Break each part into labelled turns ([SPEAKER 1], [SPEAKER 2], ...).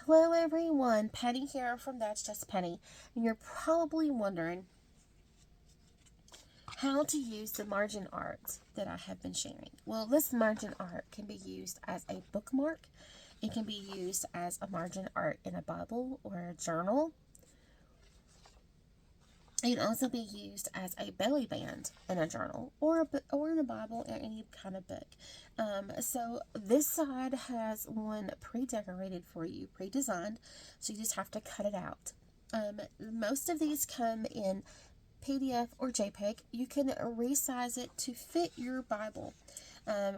[SPEAKER 1] Hello everyone, Penny here from That's Just Penny, and you're probably wondering how to use the margin art that I have been sharing. Well, this margin art can be used as a bookmark, it can be used as a margin art in a Bible or a journal. It can also be used as a belly band in a journal or in a Bible or any kind of book. So this side has one pre-decorated for you, pre-designed, so you just have to cut it out. Most of these come in PDF or JPEG. You can resize it to fit your Bible,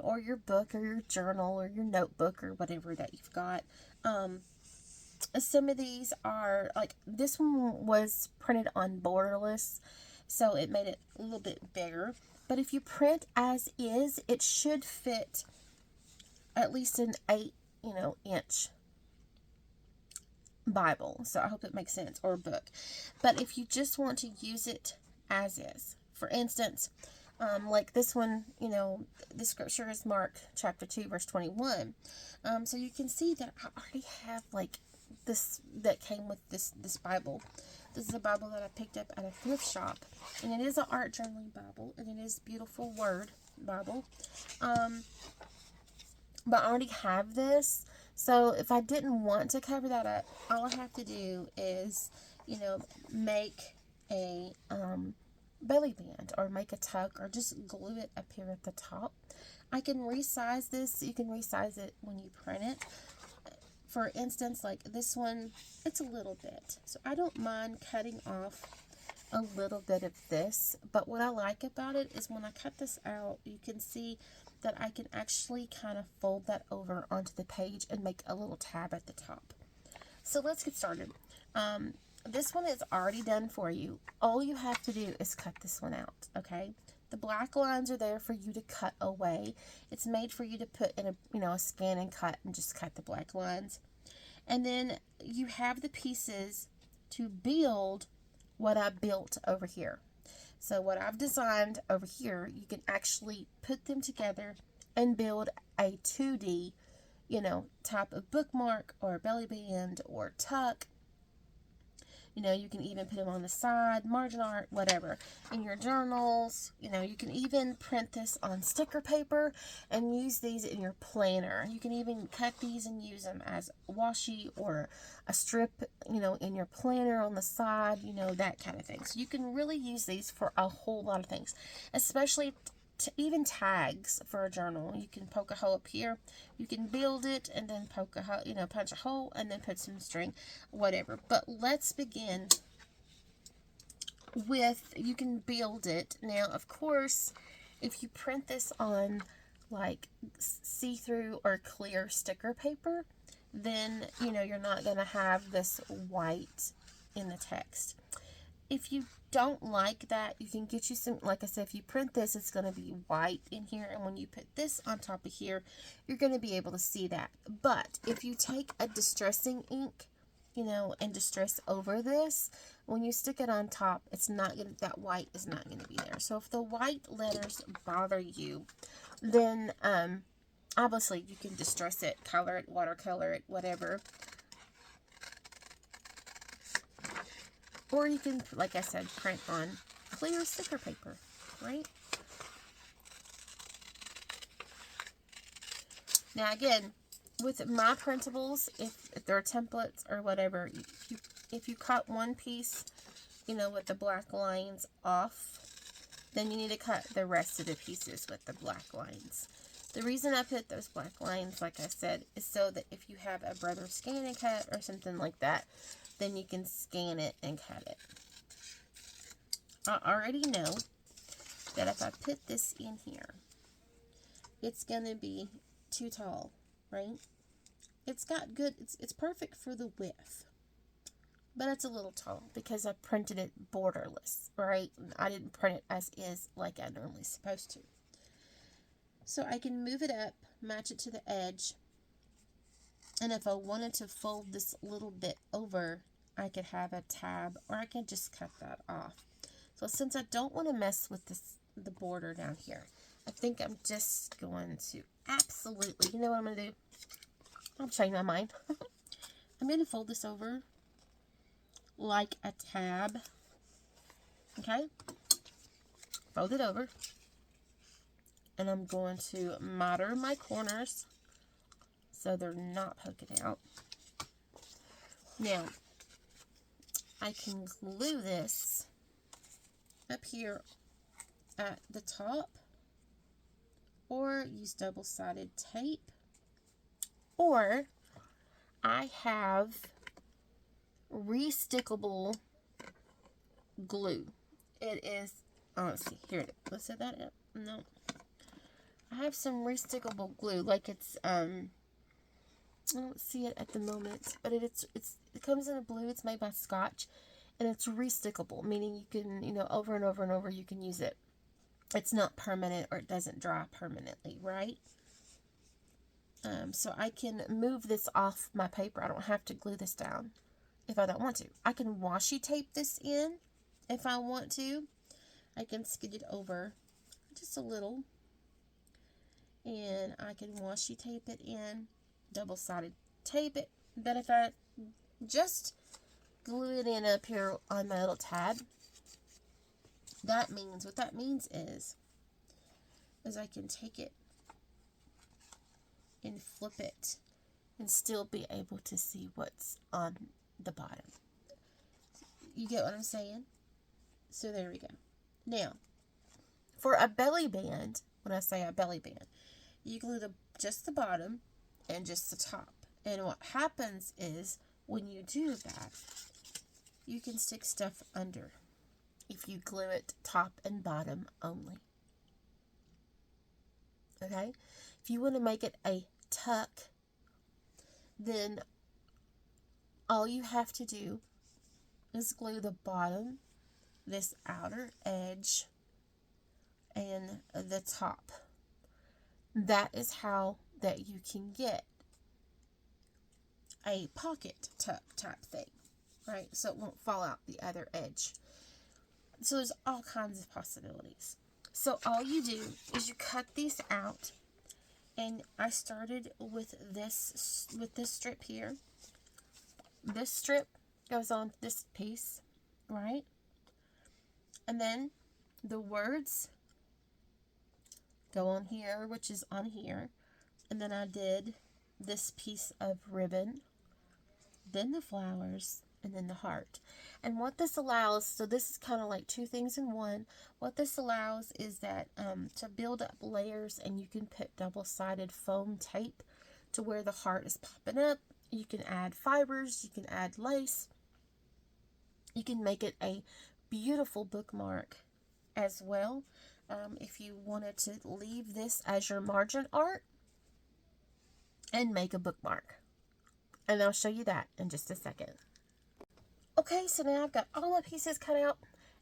[SPEAKER 1] or your book or your journal or your notebook or whatever that you've got. Some of these are like this one was printed on borderless, so it made it a little bit bigger. But if you print as is, it should fit at least an 8 inch Bible. So I hope it makes sense, or book. But if you just want to use it as is, for instance, like this one, the scripture is Mark chapter 2 verse 21. So you can see that I already have like this that came with this Bible. This is a Bible that I picked up at a thrift shop, and it is an art journaling Bible, and it is beautiful word Bible. But I already have this, so if I didn't want to cover that up, all I have to do is, make a belly band or make a tuck or just glue it up here at the top. I can resize this. You can resize it when you print it. For instance, like this one, it's a little bit. So I don't mind cutting off a little bit of this. But what I like about it is when I cut this out, you can see that I can actually kind of fold that over onto the page and make a little tab at the top. So let's get started. This one is already done for you. All you have to do is cut this one out, okay? The black lines are there for you to cut away. It's made for you to put in a scan and cut and just cut the black lines. And then you have the pieces to build what I built over here. So what I've designed over here, you can actually put them together and build a 2D, type of bookmark or belly band or tuck. You can even put them on the side, margin art, whatever. In your journals, you can even print this on sticker paper and use these in your planner. You can even cut these and use them as washi or a strip, in your planner on the side, that kind of thing. So you can really use these for a whole lot of things, especially even tags for a journal. You can poke a hole up here, you can build it and then poke a hole, punch a hole and then put some string, whatever. But let's begin with, you can build it. Now, of course, if you print this on like see-through or clear sticker paper, then you're not going to have this white in the text. If you don't like that, you can get you some, like I said, if you print this, it's going to be white in here, and when you put this on top of here, you're going to be able to see that. But if you take a distressing ink, and distress over this, when you stick it on top, it's not going to, that white is not going to be there. So if the white letters bother you, then obviously you can distress it, color it, watercolor it, whatever. Or you can, like I said, print on clear sticker paper, right? Now again, with my printables, if they're templates or whatever, if you cut one piece, with the black lines off, then you need to cut the rest of the pieces with the black lines. The reason I put those black lines, like I said, is so that if you have a brother scan and cut or something like that, then you can scan it and cut it. I already know that if I put this in here, it's going to be too tall, right? It's got good, it's perfect for the width, but it's a little tall because I printed it borderless, right? I didn't print it as is like I normally supposed to. So I can move it up, match it to the edge, and if I wanted to fold this little bit over, I could have a tab, or I can just cut that off. So since I don't want to mess with the border down here, I think I'm just going to absolutely, you know what I'm going to do? I'll change my mind. I'm going to fold this over like a tab. Okay? Fold it over. And I'm going to miter my corners so they're not poking out. Now, I can glue this up here at the top, or use double-sided tape, or I have restickable glue. It is, oh, let's see, here it is. Let's set that up. No. I have some restickable glue, like it's, I don't see it at the moment, but it comes in a blue. It's made by Scotch, and it's restickable, meaning you can, over and over and over, you can use it. It's not permanent, or it doesn't dry permanently, right? So I can move this off my paper. I don't have to glue this down if I don't want to. I can washi tape this in if I want to. I can skid it over just a little, and I can washi tape it in, double-sided tape it. But if I just glue it in up here on my little tab, what that means is I can take it and flip it and still be able to see what's on the bottom. You get what I'm saying? So there we go. Now, for a belly band, when I say a belly band, you glue just the bottom and just the top. And what happens is, when you do that, you can stick stuff under if you glue it top and bottom only. Okay? If you want to make it a tuck, then all you have to do is glue the bottom, this outer edge, and the top. That is how that you can get a pocket tuck type thing, right? So it won't fall out the other edge. So there's all kinds of possibilities. So all you do is you cut these out, and I started with this strip here. This strip goes on this piece, right? And then the words go on here, which is on here. And then I did this piece of ribbon, then the flowers, and then the heart. And what this allows, so this is kind of like two things in one. What this allows is that to build up layers, and you can put double-sided foam tape to where the heart is popping up. You can add fibers, you can add lace. You can make it a beautiful bookmark as well. If you wanted to leave this as your margin art and make a bookmark. And I'll show you that in just a second. Okay, so now I've got all my pieces cut out,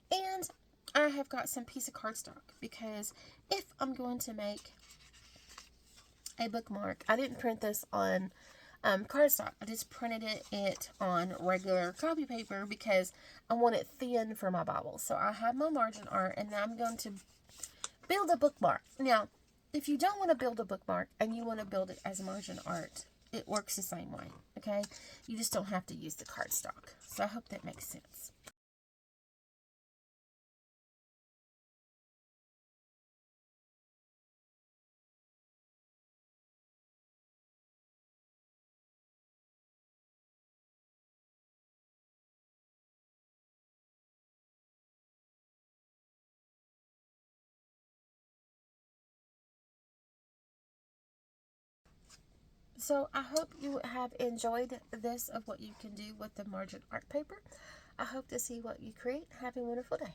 [SPEAKER 1] and I have got some piece of cardstock, because if I'm going to make a bookmark, I didn't print this on cardstock. I just printed it on regular copy paper because I want it thin for my Bible. So I have my margin art, and now I'm going to build a bookmark. Now, if you don't want to build a bookmark and you want to build it as margin art, it works the same way, okay? You just don't have to use the cardstock. So I hope that makes sense. So I hope you have enjoyed this of what you can do with the margin art paper. I hope to see what you create. Have a wonderful day.